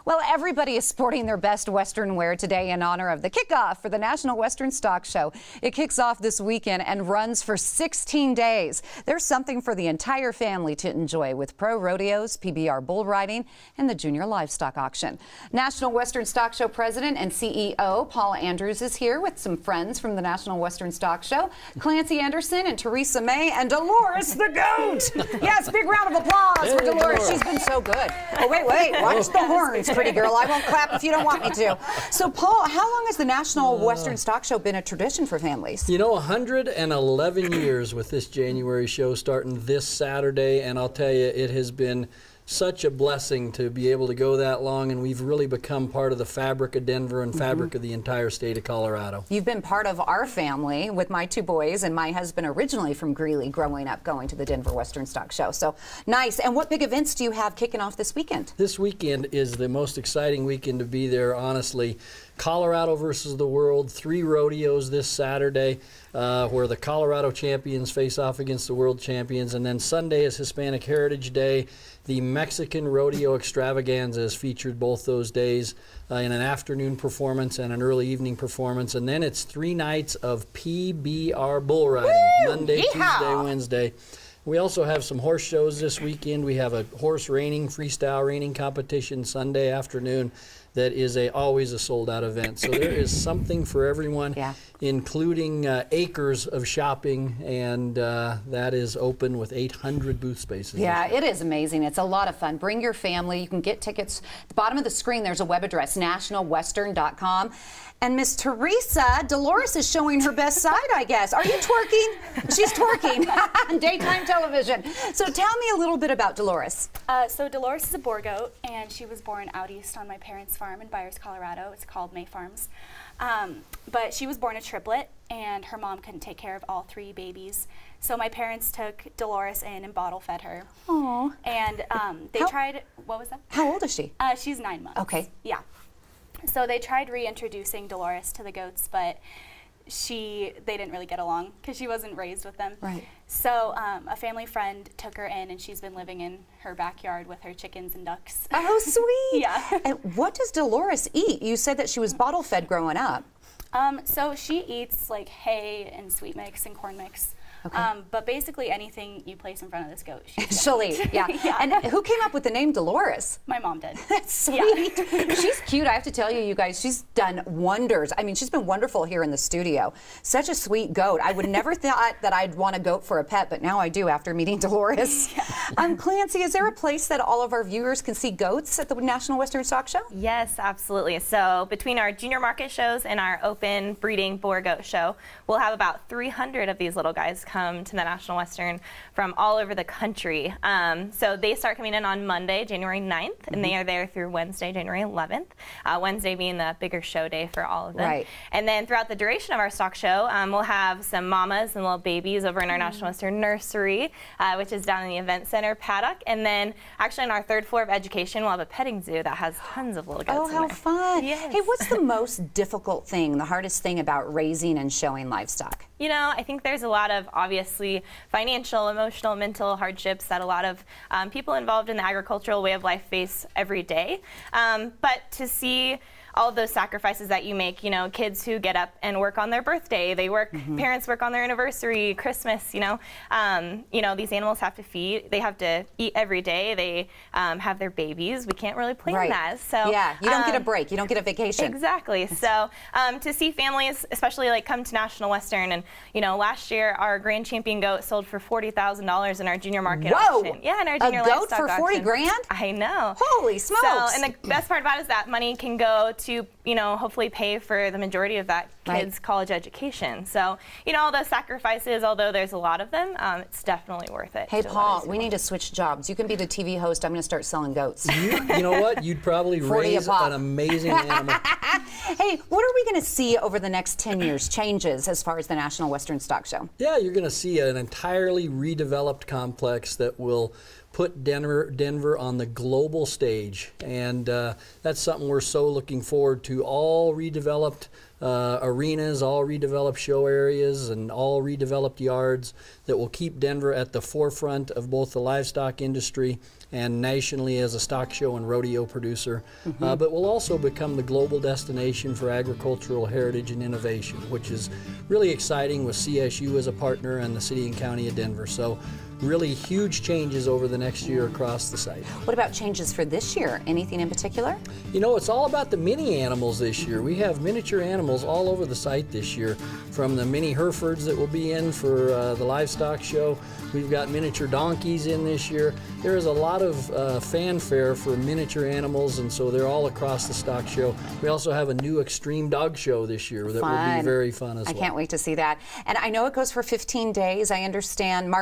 Well, everybody is sporting their best Western wear today in honor of the kickoff for the National Western Stock Show. It kicks off this weekend and runs for 16 days. There's something for the entire family to enjoy with pro rodeos, PBR bull riding, and the junior livestock auction. National Western Stock Show President and CEO Paul Andrews is here with some friends from the National Western Stock Show, Clancy Anderson and Teresa May and Dolores the Goat. Yes, big round of applause for Dolores. She's been so good. Oh, wait, watch the horns, pretty girl. I won't clap if you don't want me to. So, Paul, how long has the National Western Stock Show been a tradition for families? You know, 111 years with this January show starting this Saturday, and I'll tell you, it has been such a blessing to be able to go that long, and we've really become part of the fabric of Denver and fabric of the entire state of Colorado. You've been part of our family with my two boys and my husband originally from Greeley growing up going to the Denver Western Stock Show. So nice. And what big events do you have kicking off this weekend? This weekend is the most exciting weekend to be there, honestly. Colorado versus the world, 3 rodeos this Saturday where the Colorado champions face off against the world champions. And then Sunday is Hispanic Heritage Day. The Mexican Rodeo Extravaganza is featured both those days in an afternoon performance and an early evening performance. And then it's 3 nights of PBR bull riding, Monday, Tuesday, Wednesday. We also have some horse shows this weekend. We have a horse reining, freestyle reining competition Sunday afternoon that is always a sold-out event. So there is something for everyone, including acres of shopping, and that is open with 800 booth spaces. Yeah, it is amazing. It's a lot of fun. Bring your family. You can get tickets. At the bottom of the screen, there's a web address, nationalwestern.com. And Miss Teresa, Dolores is showing her best side, I guess. Are you twerking? She's twerking on daytime television. So tell me a little bit about Dolores. So Dolores is a boar goat, and she was born out east on my parents' farm in Byers, Colorado. It's called May Farms. But she was born a triplet, and her mom couldn't take care of all 3 babies. So my parents took Dolores in and bottle fed her. Aww. And they tried, what was that? How old is she? She's 9 months. Okay. Yeah. So they tried reintroducing Dolores to the goats, but they didn't really get along because she wasn't raised with them. Right. So a family friend took her in, and she's been living in her backyard with her chickens and ducks. Oh, sweet. Yeah. And what does Dolores eat? You said that she was bottle fed growing up. So she eats like hay and sweet mix and corn mix. Okay. But basically anything you place in front of this goat, she'll eat. Yeah. And who came up with the name Dolores? My mom did. That's sweet. Yeah. She's cute. I have to tell you, you guys, she's done wonders. I mean, she's been wonderful here in the studio. Such a sweet goat. I would never thought that I'd want a goat for a pet, but now I do after meeting Dolores. Yeah. Clancy, is there a place that all of our viewers can see goats at the National Western Stock Show? Yes, absolutely. So between our junior market shows and our open breeding boar goat show, we'll have about 300 of these little guys come to the National Western from all over the country. So they start coming in on Monday, January 9th, and they are there through Wednesday, January 11th. Wednesday being the bigger show day for all of them. Right. And then throughout the duration of our stock show, we'll have some mamas and little babies over in our National Western Nursery, which is down in the Event Center paddock. And then actually on our 3rd floor of education, we'll have a petting zoo that has tons of little goats in there. Oh, how fun. Yes. Hey, what's the most difficult thing, the hardest thing about raising and showing livestock? You know, I think there's a lot of obviously financial, emotional, mental hardships that a lot of people involved in the agricultural way of life face every day. But to see all of those sacrifices that you make, you know, kids who get up and work on their birthday, they work, parents work on their anniversary, Christmas, you know, these animals have to feed, they have to eat every day, they have their babies, we can't really plan that. So yeah, you don't get a break, you don't get a vacation. Exactly. So to see families, especially like come to National Western, and you know, last year our grand champion goat sold for $40,000 in our junior market auction. Yeah, in our junior livestock auction. A goat for 40 grand? I know. Holy smokes. So, and the best part about it is that money can go to, you know, hopefully pay for the majority of that kid's college education. So, you know, all those sacrifices, although there's a lot of them, it's definitely worth it. Hey, Paul, we need to switch jobs. You can be the TV host. I'm going to start selling goats. You know what? You'd probably raise an amazing animal. Hey, what are we going to see over the next 10 years, changes as far as the National Western Stock Show? Yeah, you're going to see an entirely redeveloped complex that will put Denver on the global stage, and that's something we're so looking forward to. All redeveloped arenas, all redeveloped show areas, and all redeveloped yards that will keep Denver at the forefront of both the livestock industry and nationally as a stock show and rodeo producer, but will also become the global destination for agricultural heritage and innovation, which is really exciting with CSU as a partner and the City and County of Denver. So really huge changes over the next year across the site. What about changes for this year? Anything in particular? You know, it's all about the mini animals this year. We have miniature animals all over the site this year, from the mini Herefords that will be in for the livestock show. We've got miniature donkeys in this year. There is a lot of fanfare for miniature animals, and so they're all across the stock show. We also have a new extreme dog show this year that will be very fun as well. I can't wait to see that. And I know it goes for 15 days. I understand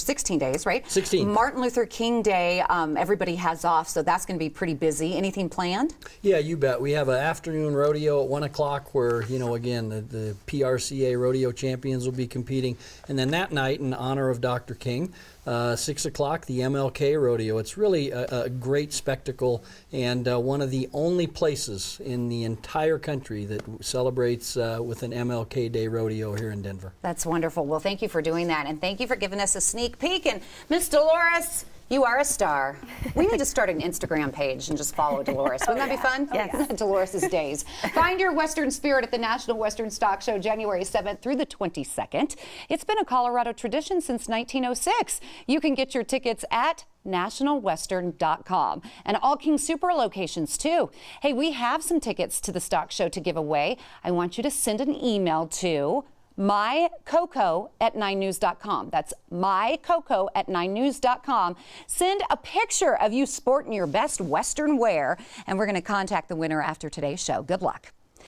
16 days, right? 16. Martin Luther King Day, everybody has off, so that's going to be pretty busy. Anything planned? Yeah, you bet. We have an afternoon rodeo at 1 o'clock where, you know, again, the PRCA rodeo champions will be competing. And then that night, in honor of Dr. King, 6 o'clock, the MLK rodeo. It's really a great spectacle, and one of the only places in the entire country that celebrates with an MLK Day rodeo here in Denver. That's wonderful. Well, thank you for doing that, and thank you for giving us a sneak peek. And Miss Dolores, you are a star. We need to start an Instagram page and just follow Dolores. Wouldn't that be fun? Yes. Dolores' Days. Find your Western spirit at the National Western Stock Show, January 7th through the 22nd. It's been a Colorado tradition since 1906. You can get your tickets at nationalwestern.com and all King Super locations too. Hey, we have some tickets to the stock show to give away. I want you to send an email to mycoco@9news.com. That's mycoco@9news.com. Send a picture of you sporting your best Western wear, and we're going to contact the winner after today's show. Good luck.